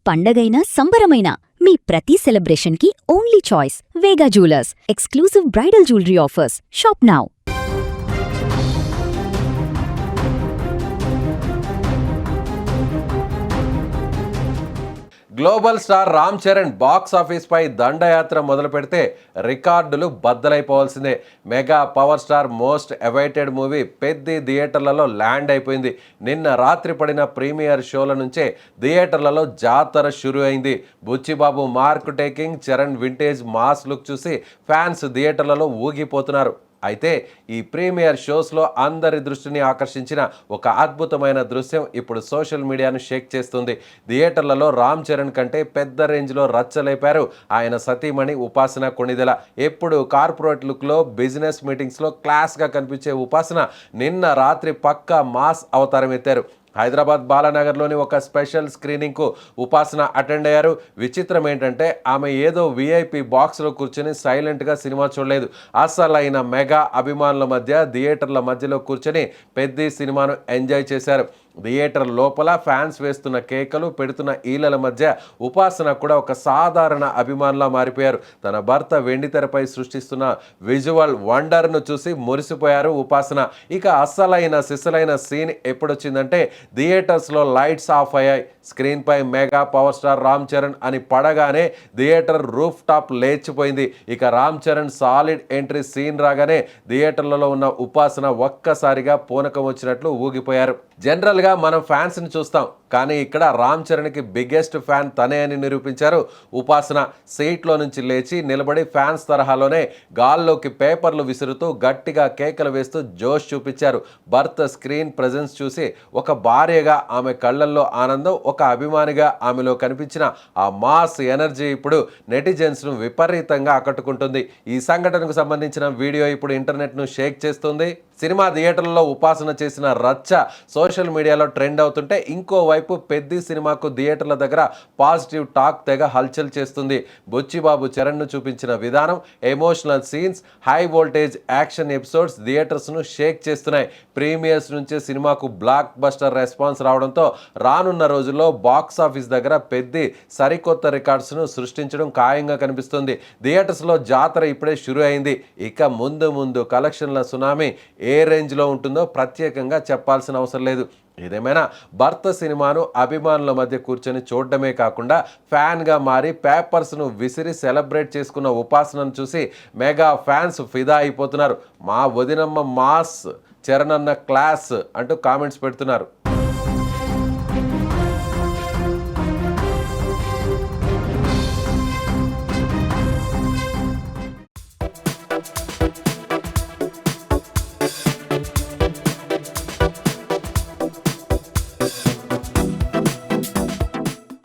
పండగైనా సంబరమైనా మీ ప్రతి సెలబ్రేషన్కి only choice Vega jewellers. Exclusive bridal jewellery offers. Shop now. Global star Ram Charan box office పై దండయాత్ర మొదలు పెడితే రికార్డులు బద్దలైపోవాల్సిందే. Mega power star most awaited movie Peddi థియేటర్లలో ల్యాండ్ అయిపోయింది. నిన్న రాత్రి పడిన ప్రీమియర్ షోల నుంచే థియేటర్లలో జాతర షురు అయింది. Buchi Babu mark taking, Charan vintage mass look చూసి ఫ్యాన్స్ థియేటర్లలో ఊగిపోతున్నారు. అయితే ఈ ప్రీమియర్ షోస్లో అందరి దృష్టిని ఆకర్షించిన ఒక అద్భుతమైన దృశ్యం ఇప్పుడు సోషల్ మీడియాను షేక్ చేస్తుంది. థియేటర్లలో రామ్ చరణ్ కంటే పెద్ద రేంజ్లో రచ్చలేపారు ఆయన సతీమణి ఉపాసన కొణిదెల. ఎప్పుడు కార్పొరేట్ లుక్లో బిజినెస్ మీటింగ్స్లో క్లాస్గా కనిపించే ఉపాసన నిన్న రాత్రి పక్కా మాస్ అవతారం ఎత్తారు. హైదరాబాద్ బాలానగర్లోని ఒక స్పెషల్ స్క్రీనింగ్కు ఉపాసన అటెండ్ అయ్యారు. విచిత్రం ఏంటంటే ఆమె ఏదో విఐపి బాక్స్లో కూర్చొని సైలెంట్గా సినిమా చూడలేదు. అసలైన మెగా అభిమానుల మధ్య థియేటర్ల మధ్యలో కూర్చొని పెద్ద సినిమాను ఎంజాయ్ చేశారు. థియేటర్ లోపల ఫ్యాన్స్ వేస్తున్న కేకలు, పెడుతున్న ఈలల మధ్య ఉపాసన కూడా ఒక సాధారణ అభిమానులా మారిపోయారు. తన భర్త వెండితెరపై సృష్టిస్తున్న విజువల్ వండర్ను చూసి మురిసిపోయారు ఉపాసన. ఇక అస్సలైన సిసలైన సీన్ ఎప్పుడొచ్చిందంటే థియేటర్స్లో లైట్స్ ఆఫ్ అయ్యాయి. స్క్రీన్పై mega power star Ram Charan అని పడగానే థియేటర్ రూఫ్ టాప్ లేచిపోయింది. ఇక Ram Charan solid entry scene రాగానే థియేటర్లలో ఉన్న ఉపాసన ఒక్కసారిగా పూనకం వచ్చినట్లు ఊగిపోయారు. జనరల్గా మనం ఫ్యాన్స్ని చూస్తాం, కానీ ఇక్కడ రామ్ చరణ్కి బిగ్గెస్ట్ ఫ్యాన్ తనే అని నిరూపించారు ఉపాసన. సీట్లో నుంచి లేచి నిలబడి ఫ్యాన్స్ తరహాలోనే గాల్లోకి పేపర్లు విసురుతూ గట్టిగా కేకలు వేస్తూ జోష్ చూపించారు. భర్త స్క్రీన్ ప్రెజెన్స్ చూసి ఒక భార్యగా ఆమె కళ్ళల్లో ఆనందం, ఒక అభిమానిగా ఆమెలో కనిపించిన ఆ మాస్ ఎనర్జీ ఇప్పుడు నెటిజన్స్ను విపరీతంగా ఆకట్టుకుంటుంది. ఈ సంఘటనకు సంబంధించిన వీడియో ఇప్పుడు ఇంటర్నెట్ను షేక్ చేస్తుంది. సినిమా థియేటర్లలో ఉపాసన చేసిన రచ్చ సోషల్ మీడియాలో ట్రెండ్ అవుతుంటే, ఇంకోవైపు పెద్ది సినిమాకు థియేటర్ల దగ్గర పాజిటివ్ టాక్ తెగ హల్చల్ చేస్తుంది. బుచ్చిబాబు చరణ్ను చూపించిన విధానం, emotional scenes, high voltage action episodes థియేటర్స్ను షేక్ చేస్తున్నాయి. ప్రీమియర్స్ నుంచే సినిమాకు బ్లాక్ బస్టర్ రెస్పాన్స్ రావడంతో రానున్న రోజుల్లో బాక్స్ ఆఫీస్ దగ్గర పెద్ది సరికొత్త రికార్డ్స్ను సృష్టించడం ఖాయంగా కనిపిస్తుంది. థియేటర్స్లో జాతర ఇప్పుడే షురు అయింది. ఇక ముందు ముందు కలెక్షన్ల సునామీ ఏ రేంజ్లో ఉంటుందో ప్రత్యేకంగా చెప్పాల్సిన అవసరం లేదు. ఏదేమైనా భర్త సినిమాను అభిమానుల మధ్య కూర్చొని చూడడమే కాకుండా ఫ్యాన్గా మారి పేపర్స్ను విసిరి సెలబ్రేట్ చేసుకున్న ఉపాసనను చూసి మెగా ఫ్యాన్స్ ఫిదా అయిపోతున్నారు. మా వదినమ్మ మాస్, చరణ్ అన్న క్లాస్ అంటూ కామెంట్స్ పెడుతున్నారు.